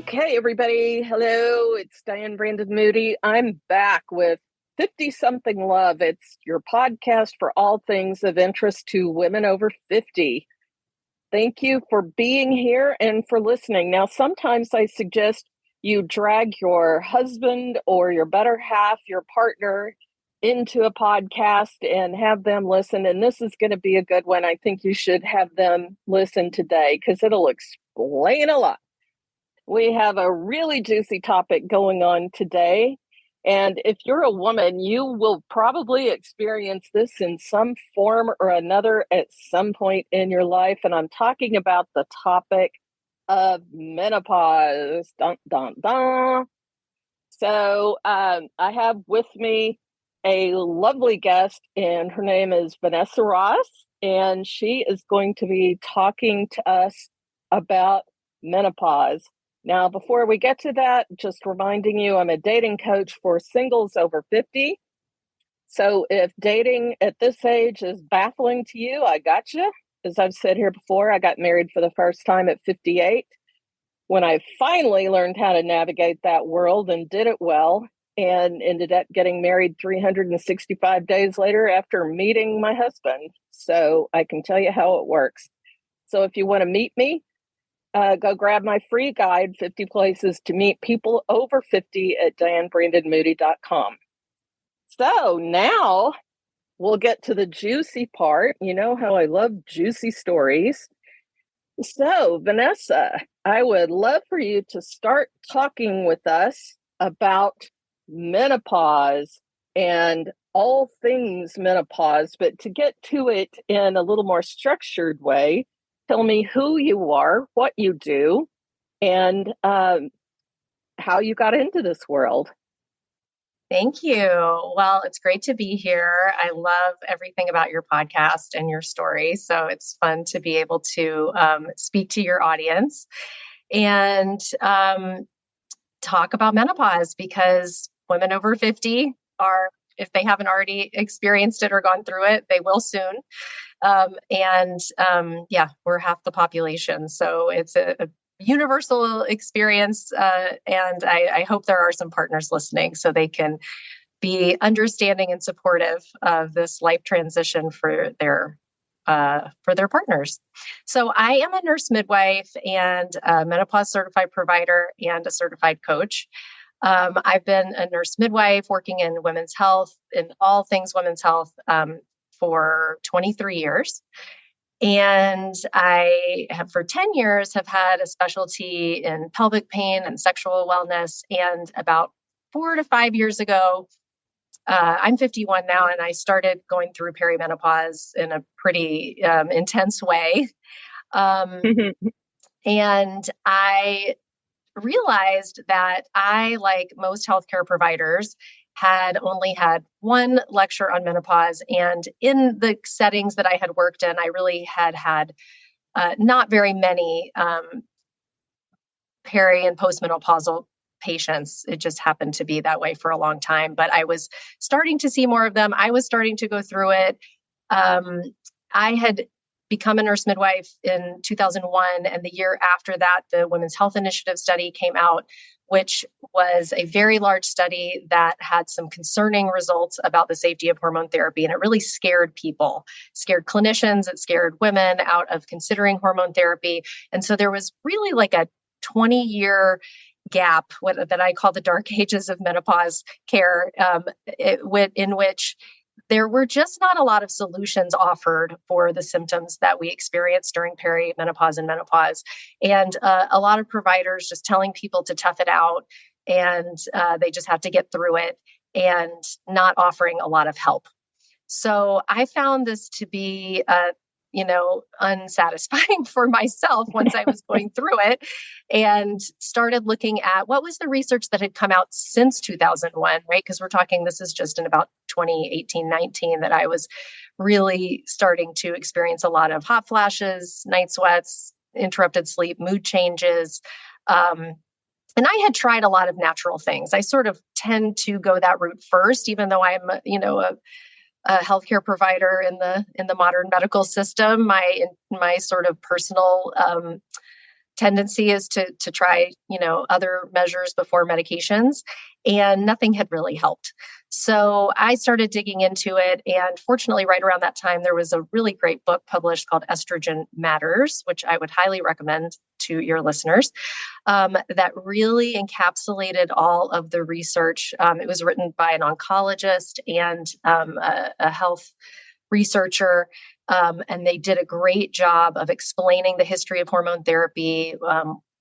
Okay, everybody. Hello, it's Diane Brandon Moody. I'm back with 50-something Love. It's your podcast for all things of interest to women over 50. Thank you for being here and for listening. Now, sometimes I suggest you drag your husband or your better half, your partner, into a podcast and have them listen. And this is going to be a good one. I think you should have them listen today because it'll explain a lot. We have a really juicy topic going on today. And if you're a woman, you will probably experience this in some form or another at some point in your life. And I'm talking about the topic of menopause. Dun, dun, dun. So I have with me a lovely guest, and her name is Vanessa Ross. And she is going to be talking to us about menopause. Now, before we get to that, just reminding you, I'm a dating coach for singles over 50. So if dating at this age is baffling to you, I got you. As I've said here before, I got married for the first time at 58 when I finally learned how to navigate that world and did it well, and ended up getting married 365 days later after meeting my husband. So I can tell you how it works. So if you want to meet me, go grab my free guide, 50 Places to Meet People Over 50 at dianebrandonmoody.com. So now we'll get to the juicy part. You know how I love juicy stories. So, Vanessa, I would love for you to start talking with us about menopause and all things menopause, but to get to it in a little more structured way, tell me who you are, what you do, and how you got into this world. Thank you. Well, it's great to be here. I love everything about your podcast and your story. So it's fun to be able to speak to your audience and talk about menopause, because women over 50 are, if they haven't already experienced it or gone through it, they will soon. We're half the population. So it's a universal experience. And I hope there are some partners listening so they can be understanding and supportive of this life transition for their partners. So I am a nurse midwife and a menopause certified provider and a certified coach. I've been a nurse midwife working in women's health, in all things women's health, for 23 years. And I have for 10 years have had a specialty in pelvic pain and sexual wellness. And about 4 to 5 years ago, I'm 51 now, and I started going through perimenopause in a pretty intense way. And I realized that I, like most healthcare providers, had only had one lecture on menopause. And in the settings that I had worked in, I really had not very many peri and postmenopausal patients. It just happened to be that way for a long time. But I was starting to see more of them. I was starting to go through it. I had become a nurse midwife in 2001. And the year after that, the Women's Health Initiative study came out, which was a very large study that had some concerning results about the safety of hormone therapy. And it really scared people, scared clinicians, it scared women out of considering hormone therapy. And so there was really like a 20-year gap that I call the dark ages of menopause care, in which there were just not a lot of solutions offered for the symptoms that we experience during perimenopause and menopause. And a lot of providers just telling people to tough it out, and they just have to get through it, and not offering a lot of help. So I found this to be unsatisfying for myself once I was going through it, and started looking at what was the research that had come out since 2001, right? Because we're talking, this is just in about 2018, 19 that I was really starting to experience a lot of hot flashes, night sweats, interrupted sleep, mood changes. And I had tried a lot of natural things. I sort of tend to go that route first, even though I'm, a healthcare provider in the modern medical system. My sort of personal tendency is to try, other measures before medications, and nothing had really helped. So I started digging into it. And fortunately, right around that time, there was a really great book published called Estrogen Matters, which I would highly recommend to your listeners, that really encapsulated all of the research. It was written by an oncologist and a health researcher. And they did a great job of explaining the history of hormone therapy,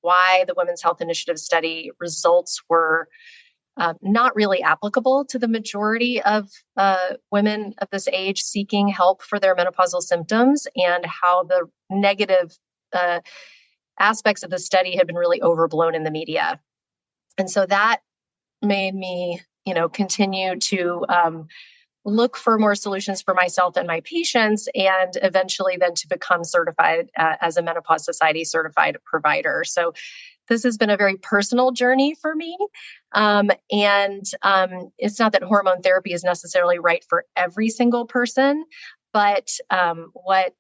why the Women's Health Initiative study results were not really applicable to the majority of women of this age seeking help for their menopausal symptoms, and how the negative aspects of the study had been really overblown in the media. And so that made me, continue to look for more solutions for myself and my patients, and eventually then to become certified as a Menopause Society certified provider. So this has been a very personal journey for me. And it's not that hormone therapy is necessarily right for every single person, but what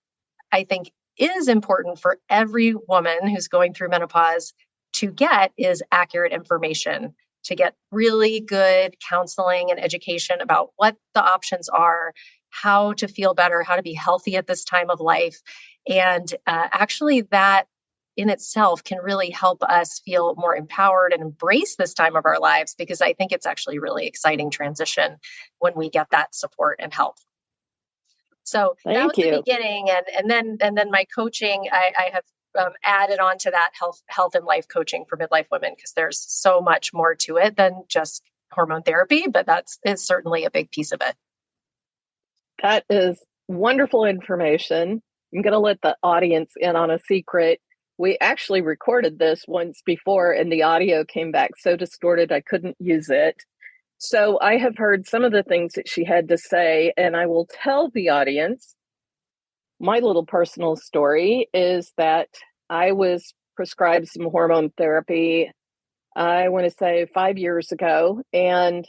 I think is important for every woman who's going through menopause to get is accurate information, to get really good counseling and education about what the options are, how to feel better, how to be healthy at this time of life. And actually that in itself can really help us feel more empowered and embrace this time of our lives, because I think it's actually a really exciting transition when we get that support and help. So that was the beginning. And then my coaching, I have added on to that health and life coaching for midlife women, because there's so much more to it than just hormone therapy, but is certainly a big piece of it. That is wonderful information. I'm going to let the audience in on a secret. We actually recorded this once before, and the audio came back so distorted I couldn't use it. So I have heard some of the things that she had to say, and I will tell the audience. My little personal story is that I was prescribed some hormone therapy, I want to say 5 years ago. And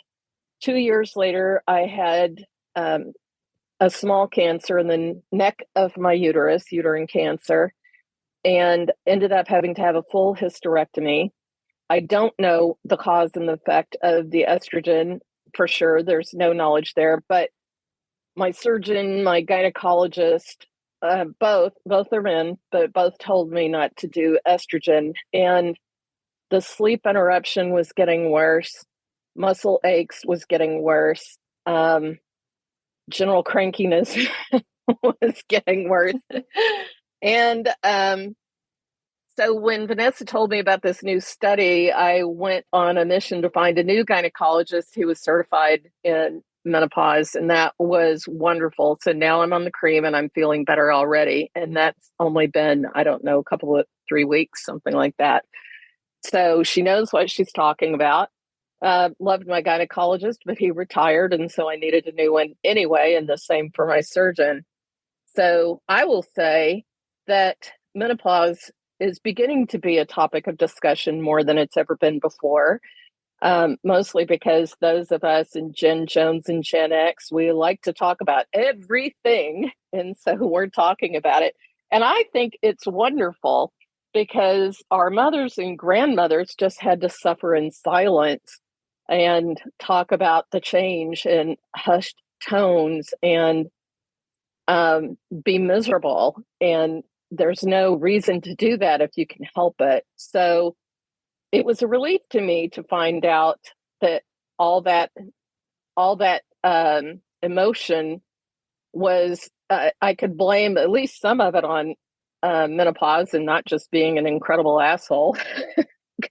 2 years later, I had a small cancer in the neck of my uterus, uterine cancer, and ended up having to have a full hysterectomy. I don't know the cause and the effect of the estrogen for sure. There's no knowledge there, but my surgeon, my gynecologist, both are men, but both told me not to do estrogen. And the sleep interruption was getting worse. Muscle aches was getting worse. General crankiness was getting worse. And so when Vanessa told me about this new study, I went on a mission to find a new gynecologist who was certified in menopause, and that was wonderful. So now I'm on the cream and I'm feeling better already. And that's only been, I don't know, 3 weeks, something like that. So she knows what she's talking about. Loved my gynecologist, but he retired, and so I needed a new one anyway, and the same for my surgeon. So I will say that menopause is beginning to be a topic of discussion more than it's ever been before, mostly because those of us in Gen Jones and Gen X, we like to talk about everything, and so we're talking about it. And I think it's wonderful, because our mothers and grandmothers just had to suffer in silence and talk about the change in hushed tones and be miserable. And there's no reason to do that if you can help it. So it was a relief to me to find out that all that emotion was, I could blame at least some of it on menopause, and not just being an incredible asshole.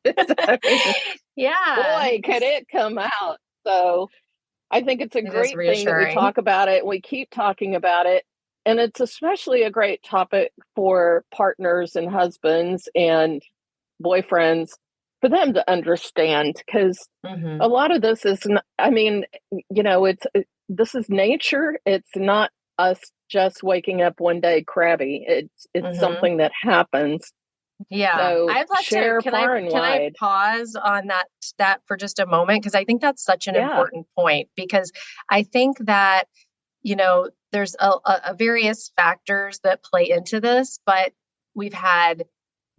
I mean, yeah, boy, could it come out. So I think it's a great thing that we talk about it. We keep talking about it. And it's especially a great topic for partners and husbands and boyfriends, for them to understand, because a lot of this is, this is nature. It's not us just waking up one day crabby. It's something that happens. Yeah, so I'd love to. Can I pause on that for just a moment? Because I think that's such an important point. Because I think that, there's a various factors that play into this, but we've had,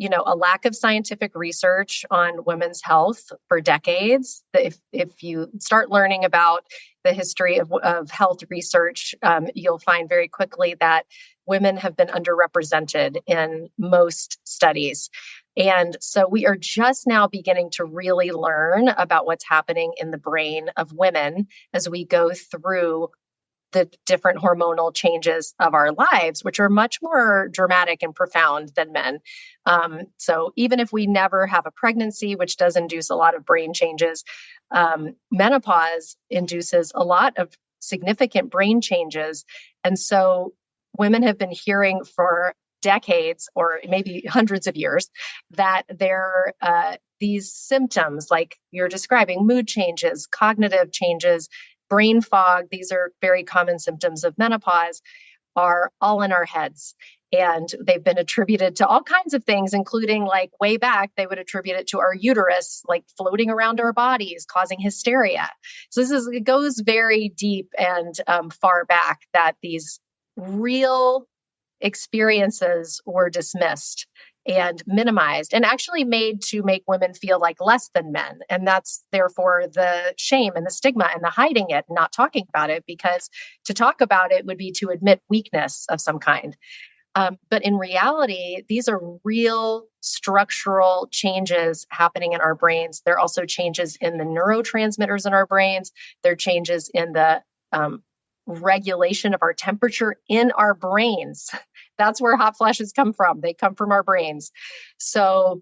a lack of scientific research on women's health for decades. If you start learning about the history of health research, you'll find very quickly that women have been underrepresented in most studies. And so we are just now beginning to really learn about what's happening in the brain of women as we go through the different hormonal changes of our lives, which are much more dramatic and profound than men. So even if we never have a pregnancy, which does induce a lot of brain changes, menopause induces a lot of significant brain changes. And so women have been hearing for decades or maybe hundreds of years that these symptoms, like you're describing, mood changes, cognitive changes, brain fog, these are very common symptoms of menopause, are all in our heads. And they've been attributed to all kinds of things, including like way back, they would attribute it to our uterus, like floating around our bodies, causing hysteria. So it goes very deep and far back that these real experiences were dismissed and minimized and actually made to make women feel like less than men. And that's therefore the shame and the stigma and the hiding it, not talking about it, because to talk about it would be to admit weakness of some kind. But in reality, these are real structural changes happening in our brains. There are also changes in the neurotransmitters in our brains. There are changes in the regulation of our temperature in our brains. That's where hot flashes come from. They come from our brains. So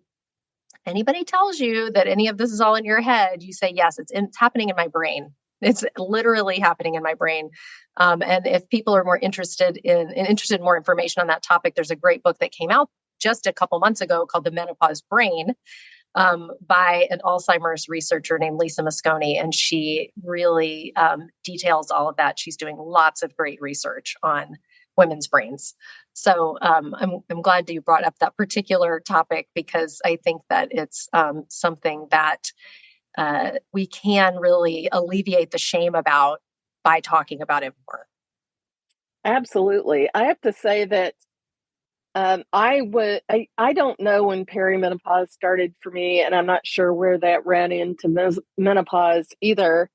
anybody tells you that any of this is all in your head, you say, yes, it's happening in my brain. It's literally happening in my brain. And if people are more interested in more information on that topic, there's a great book that came out just a couple months ago called The Menopause Brain, by an Alzheimer's researcher named Lisa Mosconi. And she really details all of that. She's doing lots of great research on women's brains. So I'm glad that you brought up that particular topic, because I think that it's something that we can really alleviate the shame about by talking about it more. Absolutely. I have to say that I don't know when perimenopause started for me, and I'm not sure where that ran into menopause either.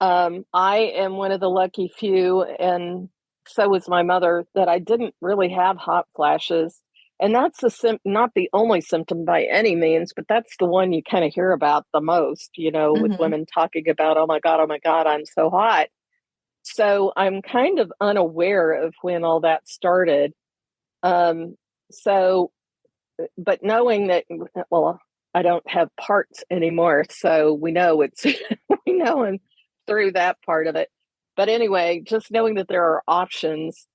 I am one of the lucky few, and so was my mother, that I didn't really have hot flashes. And that's not the only symptom by any means, but that's the one you kind of hear about the most, with women talking about, oh my God, I'm so hot. So I'm kind of unaware of when all that started. So, but knowing that, well, I don't have parts anymore, so we know we know and through that part of it. But anyway, just knowing that there are options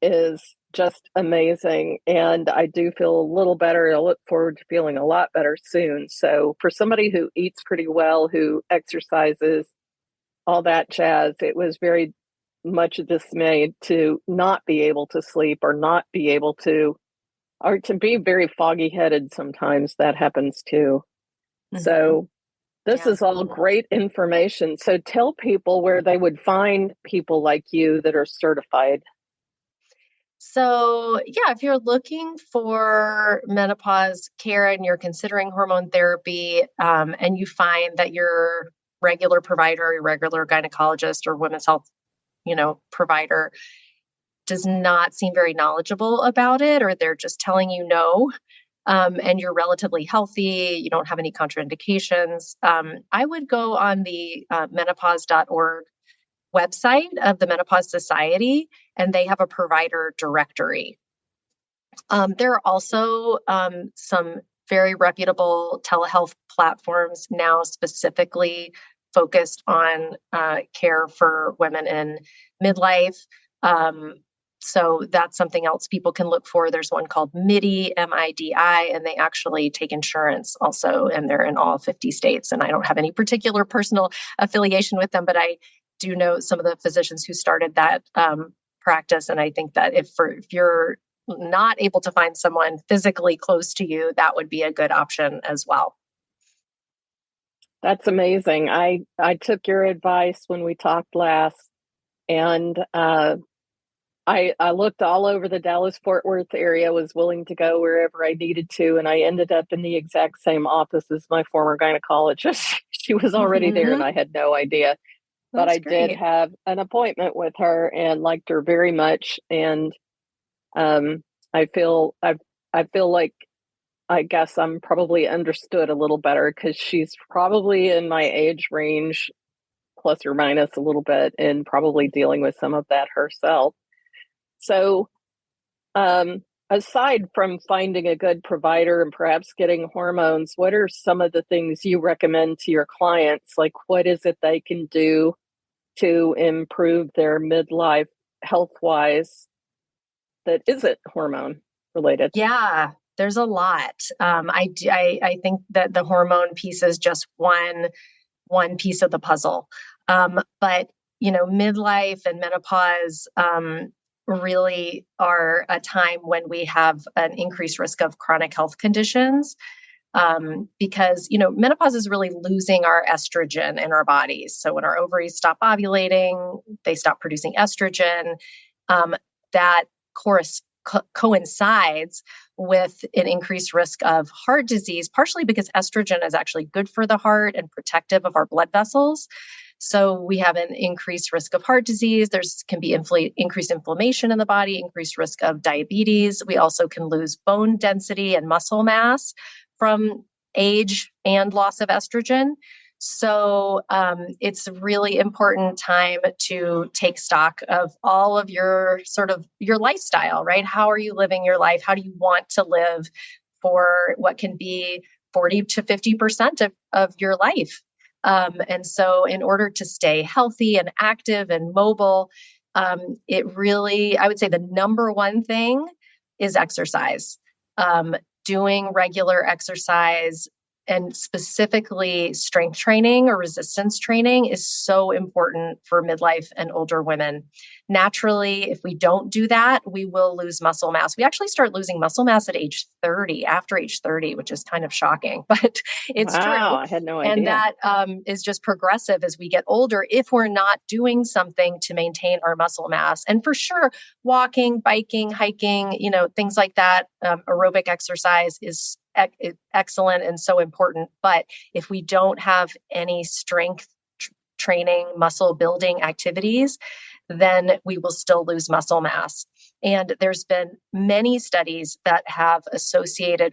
is just amazing. And I do feel a little better. I look forward to feeling a lot better soon. So for somebody who eats pretty well, who exercises, all that jazz, it was very much dismayed to not be able to sleep or not be able to, or to be very foggy headed sometimes. That happens too. So this is all great information. So tell people where they would find people like you that are certified. So if you're looking for menopause care and you're considering hormone therapy, and you find that your regular provider, your regular gynecologist or women's health, provider does not seem very knowledgeable about it, or they're just telling you no, and you're relatively healthy, you don't have any contraindications, I would go on the menopause.org website of the Menopause Society, and they have a provider directory. There are also some very reputable telehealth platforms now specifically focused on care for women in midlife. So that's something else people can look for. There's one called MIDI, MIDI, and they actually take insurance also, and they're in all 50 states. And I don't have any particular personal affiliation with them, but I do know some of the physicians who started that practice. And I think that if you're not able to find someone physically close to you, that would be a good option as well. That's amazing. I took your advice when we talked last, and I looked all over the Dallas-Fort Worth area, was willing to go wherever I needed to, and I ended up in the exact same office as my former gynecologist. She was already there, and I had no idea. But That's I did great. have an appointment with her and liked her very much. And um, I feel I feel like I guess I'm probably understood a little better because she's probably in my age range, plus or minus a little bit, and probably dealing with some of that herself. So, aside from finding a good provider and perhaps getting hormones, what are some of the things you recommend to your clients? Like, what is it they can do to improve their midlife health wise that isn't hormone related? Yeah, there's a lot. I think that the hormone piece is just one piece of the puzzle. But midlife and menopause really are a time when we have an increased risk of chronic health conditions. Because menopause is really losing our estrogen in our bodies. So when our ovaries stop ovulating, they stop producing estrogen. That coincides with an increased risk of heart disease, partially because estrogen is actually good for the heart and protective of our blood vessels. So we have an increased risk of heart disease. There's can be increased inflammation in the body, increased risk of diabetes. We also can lose bone density and muscle mass from age and loss of estrogen. So it's a really important time to take stock of all of your your lifestyle, right? How are you living your life? How do you want to live for what can be 40 to 50% of your life? And so in order to stay healthy and active and mobile, I would say the number one thing is exercise. Doing regular exercise and specifically strength training or resistance training is so important for midlife and older women. Naturally, if we don't do that, we will lose muscle mass. We actually start losing muscle mass at age 30, after age 30, which is kind of shocking, but it's Wow, true. I had no And idea. that is just progressive as we get older if we're not doing something to maintain our muscle mass. And for sure, walking, biking, hiking, things like that, aerobic exercise is excellent and so important. But if we don't have any strength training, muscle building activities, then we will still lose muscle mass. And there's been many studies that have associated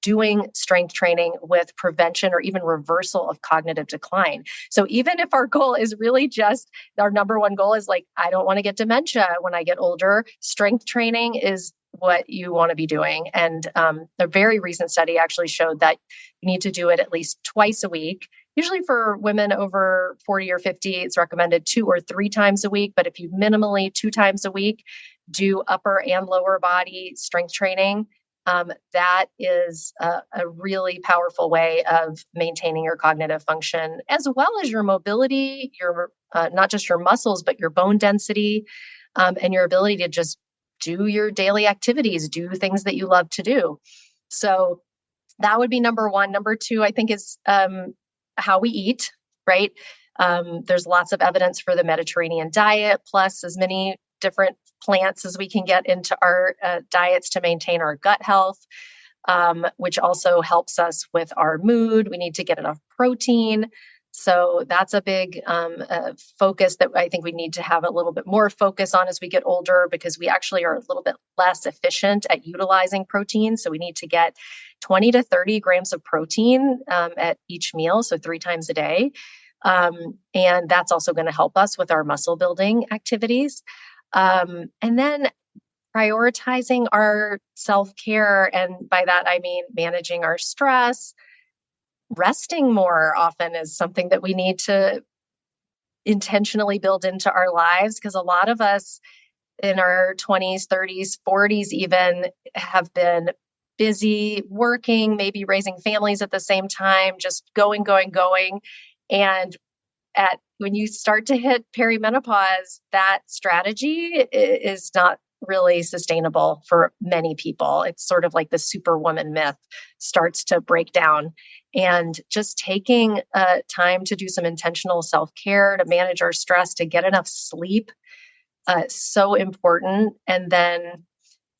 doing strength training with prevention or even reversal of cognitive decline. So even if our goal is really just our number one goal is like, I don't want to get dementia when I get older, strength training is what you want to be doing. And a very recent study actually showed that you need to do it at least twice a week. Usually for women over 40 or 50, it's recommended 2 or 3 times a week. But if you minimally 2 times a week do upper and lower body strength training, that is a really powerful way of maintaining your cognitive function, as well as your mobility, your not just your muscles, but your bone density, and your ability to just do your daily activities, do things that you love to do. So that would be number one. Number two, I think, is how we eat, right? There's lots of evidence for the Mediterranean diet, plus as many different plants as we can get into our diets to maintain our gut health, which also helps us with our mood. We need to get enough protein. So that's a big focus that I think we need to have a little bit more focus on as we get older, because we actually are a little bit less efficient at utilizing protein. So we need to get 20 to 30 grams of protein at each meal, so 3 times a day. And that's also going to help us with our muscle building activities. And then prioritizing our self-care. And by that, I mean managing our stress. Resting more often is something that we need to intentionally build into our lives, because a lot of us in our 20s, 30s, 40s even have been busy working, maybe raising families at the same time, just going. And when you start to hit perimenopause, that strategy is not really sustainable for many people. It's sort of like the superwoman myth starts to break down. And just taking time to do some intentional self-care, to manage our stress, to get enough sleep, so important. And then,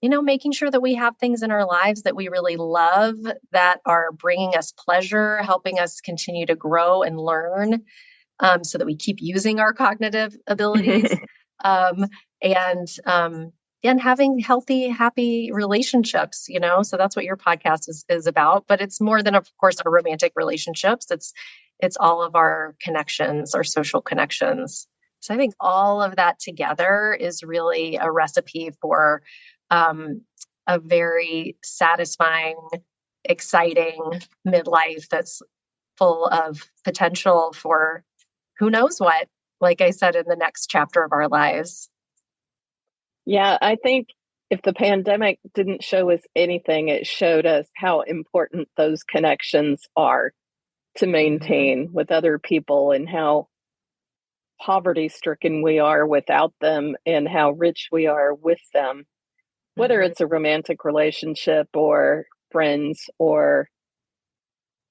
making sure that we have things in our lives that we really love, that are bringing us pleasure, helping us continue to grow and learn, so that we keep using our cognitive abilities, um, and having healthy, happy relationships. So that's what your podcast is about. But it's more than, of course, our romantic relationships. It's all of our connections, our social connections. So I think all of that together is really a recipe for a very satisfying, exciting midlife that's full of potential for who knows what, like I said, in the next chapter of our lives. Yeah, I think if the pandemic didn't show us anything, it showed us how important those connections are to maintain with other people, and how poverty stricken we are without them and how rich we are with them, whether it's a romantic relationship or friends or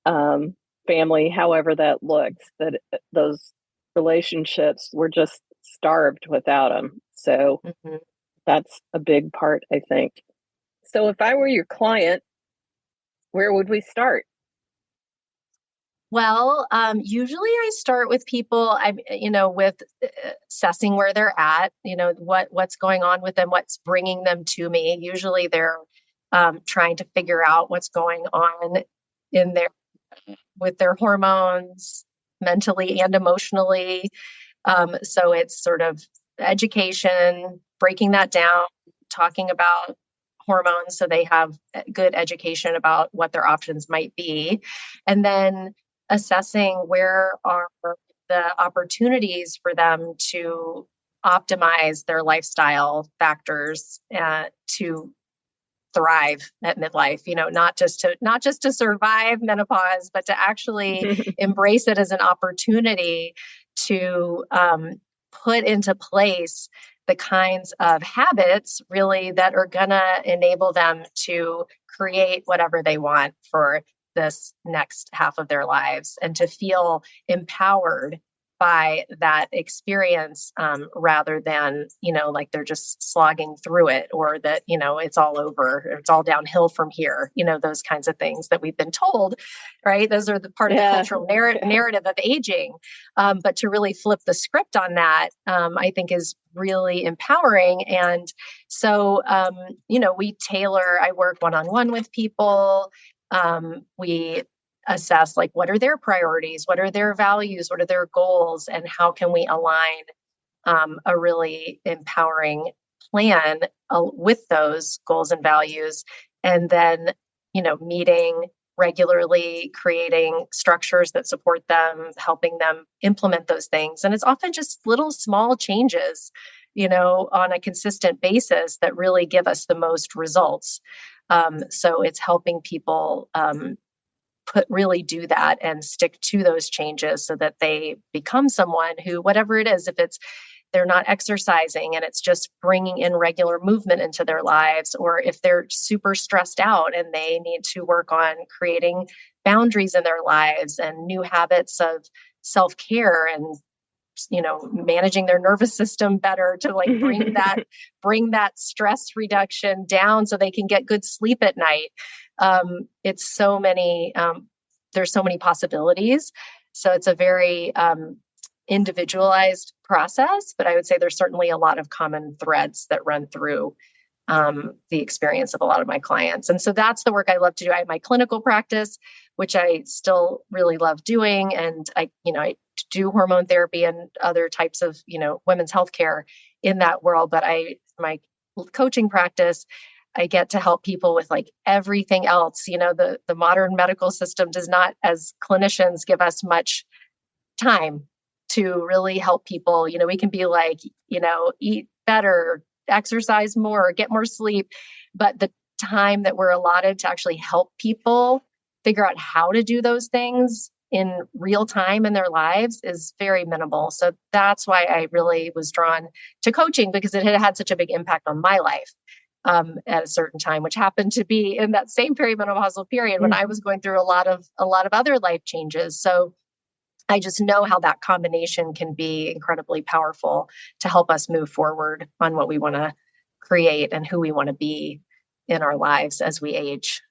family, however that looks, that those relationships were just starved without them. So that's a big part, I think. So if I were your client, where would we start? Well, usually I start with people, with assessing where they're at, what's going on with them, what's bringing them to me. Usually they're trying to figure out what's going on in their with their hormones, mentally and emotionally. So it's sort of education, breaking that down, talking about hormones so they have good education about what their options might be. And then assessing where are the opportunities for them to optimize their lifestyle factors to thrive at midlife, not just to survive menopause, but to actually embrace it as an opportunity to put into place the kinds of habits really that are gonna enable them to create whatever they want for this next half of their lives, and to feel empowered by that experience, rather than, like they're just slogging through it, or that, it's all over, or it's all downhill from here, those kinds of things that we've been told, right? Those are the part of the cultural narrative of aging. But to really flip the script on that, I think is really empowering. And so, I work one-on-one with people. We assess, like, what are their priorities, what are their values, what are their goals, and how can we align a really empowering plan with those goals and values. And then, meeting regularly, creating structures that support them, helping them implement those things. And it's often just little small changes, on a consistent basis that really give us the most results. So it's helping people really do that and stick to those changes so that they become someone who, whatever it is, if it's they're not exercising and it's just bringing in regular movement into their lives, or if they're super stressed out and they need to work on creating boundaries in their lives and new habits of self-care and managing their nervous system better to like bring that stress reduction down so they can get good sleep at night. It's so many, there's so many possibilities. So it's a very individualized process, but I would say there's certainly a lot of common threads that run through the experience of a lot of my clients. And so that's the work I love to do. I have my clinical practice, which I still really love doing. And I do hormone therapy and other types of, women's healthcare in that world. But my coaching practice, I get to help people with like everything else. The modern medical system does not, as clinicians, give us much time to really help people. We can be like, eat better, exercise more, get more sleep. But the time that we're allotted to actually help people figure out how to do those things in real time in their lives is very minimal. So that's why I really was drawn to coaching, because it had such a big impact on my life at a certain time, which happened to be in that same perimenopausal period when I was going through a lot of other life changes. So I just know how that combination can be incredibly powerful to help us move forward on what we want to create and who we want to be in our lives as we age.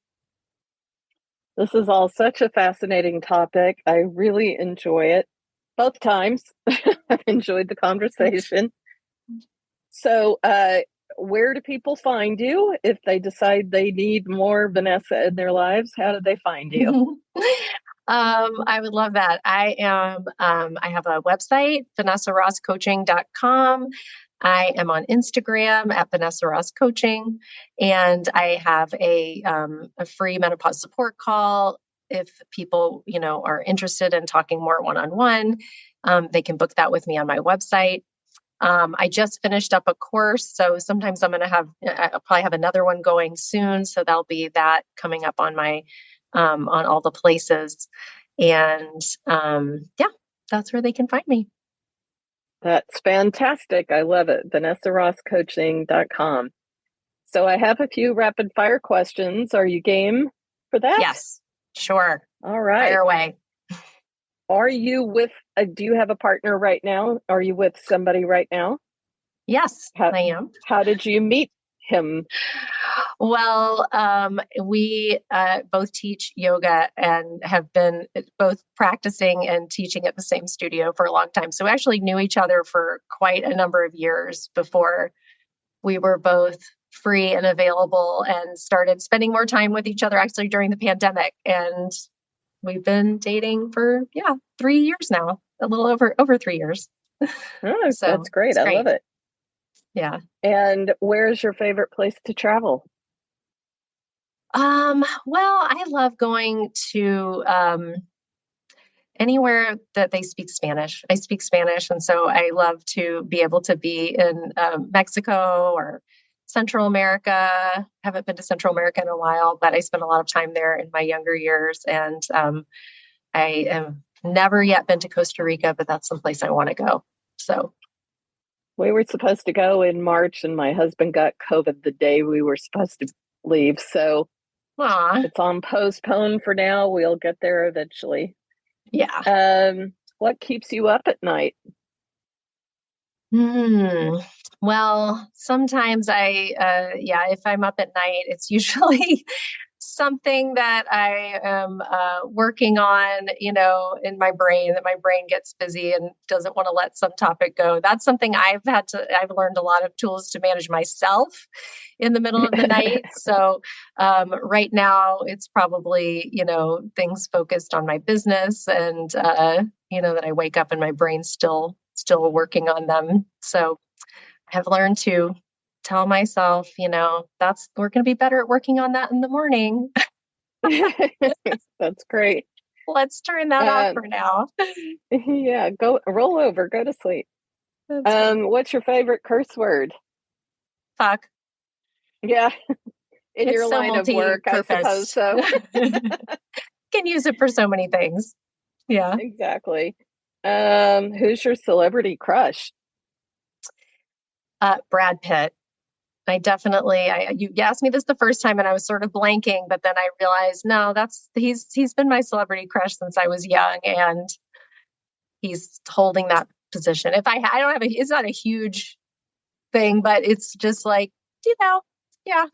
This is all such a fascinating topic. I really enjoy it both times. I've enjoyed the conversation. So, where do people find you if they decide they need more Vanessa in their lives? How do they find you? I would love that. I have a website, VanessaRossCoaching.com. I am on Instagram at Vanessa Ross Coaching, and I have a free menopause support call. If people, are interested in talking more one-on-one, they can book that with me on my website. I just finished up a course, so sometimes I'll probably have another one going soon. So there'll be that coming up on my, on all the places. And that's where they can find me. That's fantastic. I love it. VanessaRossCoaching.com. So I have a few rapid fire questions. Are you game for that? Yes, sure. All right. Fire away. Are you do you have a partner right now? Are you with somebody right now? Yes, I am. How did you meet him? Well, we both teach yoga and have been both practicing and teaching at the same studio for a long time. So we actually knew each other for quite a number of years before we were both free and available and started spending more time with each other actually during the pandemic. And we've been dating for 3 years now, a little over 3 years. Oh, so that's great. I love it. Yeah. And where's your favorite place to travel? Well, I love going to anywhere that they speak Spanish. I speak Spanish, and so I love to be able to be in Mexico or Central America. Haven't been to Central America in a while, but I spent a lot of time there in my younger years. And I have never yet been to Costa Rica, but that's someplace I want to go. So we were supposed to go in March, and my husband got COVID the day we were supposed to leave. So it's on postpone for now. We'll get there eventually. Yeah. What keeps you up at night? Well, sometimes if I'm up at night, it's usually something that I am working on, in my brain, that my brain gets busy and doesn't want to let some topic go. That's something I've learned a lot of tools to manage myself in the middle of the night. So right now it's probably, things focused on my business and, that I wake up and my brain's still working on them. So I have learned to tell myself, we're going to be better at working on that in the morning. That's great. Let's turn that off for now. Yeah, go roll over, go to sleep. What's your favorite curse word? Fuck. Yeah. In your line of work, I suppose so. Can use it for so many things. Yeah. Exactly. Who's your celebrity crush? Brad Pitt. You asked me this the first time and I was sort of blanking, but then I realized, no, he's been my celebrity crush since I was young, and he's holding that position. It's not a huge thing, but it's just like, yeah.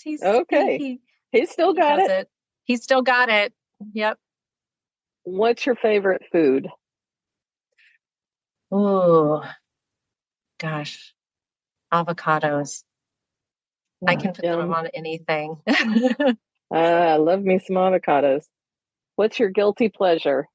He's okay. He's still got it. He's still got it. Yep. What's your favorite food? Oh, gosh. Avocados. I can put them on anything. I love me some avocados. What's your guilty pleasure?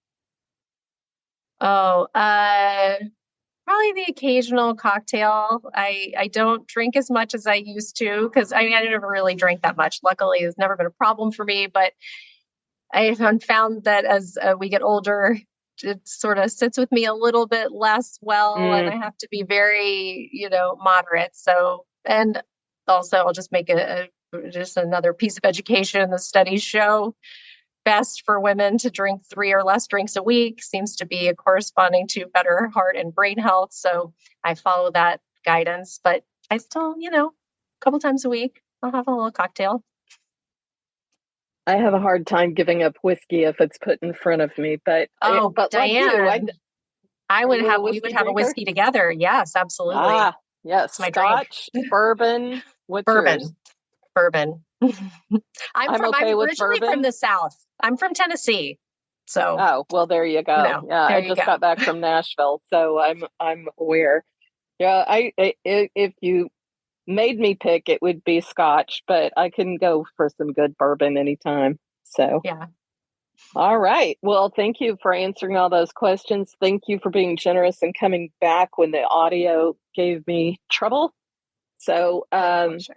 Oh, probably the occasional cocktail. I don't drink as much as I used to because I never really drank that much. Luckily, it's never been a problem for me, but I have found that as we get older, it sort of sits with me a little bit less well, and I have to be very, moderate. So, and also I'll just make just another piece of education. The studies show best for women to drink 3 or less drinks a week seems to be corresponding to better heart and brain health. So I follow that guidance, but I still, a couple times a week, I'll have a little cocktail. I have a hard time giving up whiskey if it's put in front of me. But Diane, like you, we would have a whiskey together. Yes, absolutely. Yes, it's my Scotch, drink. bourbon. What's yours? Bourbon. I'm originally from the South. I'm from Tennessee. So well, there you go. I just got back from Nashville, so I'm aware. Yeah, if you made me pick, it would be Scotch, but I can go for some good bourbon anytime. So yeah. All right. Well, thank you for answering all those questions. Thank you for being generous and coming back when the audio gave me trouble. So thank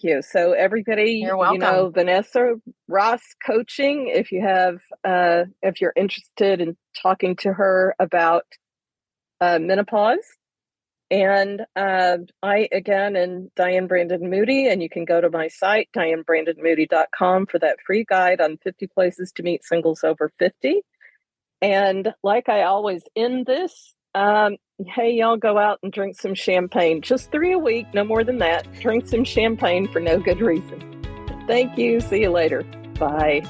you. So everybody, you're welcome. Vanessa Ross Coaching, if you're interested in talking to her about menopause. And I, again, am Diane Brandon Moody, and you can go to my site, dianebrandonmoody.com, for that free guide on 50 places to meet singles over 50. And like I always end this, hey, y'all, go out and drink some champagne. Just 3 a week, no more than that. Drink some champagne for no good reason. Thank you. See you later. Bye.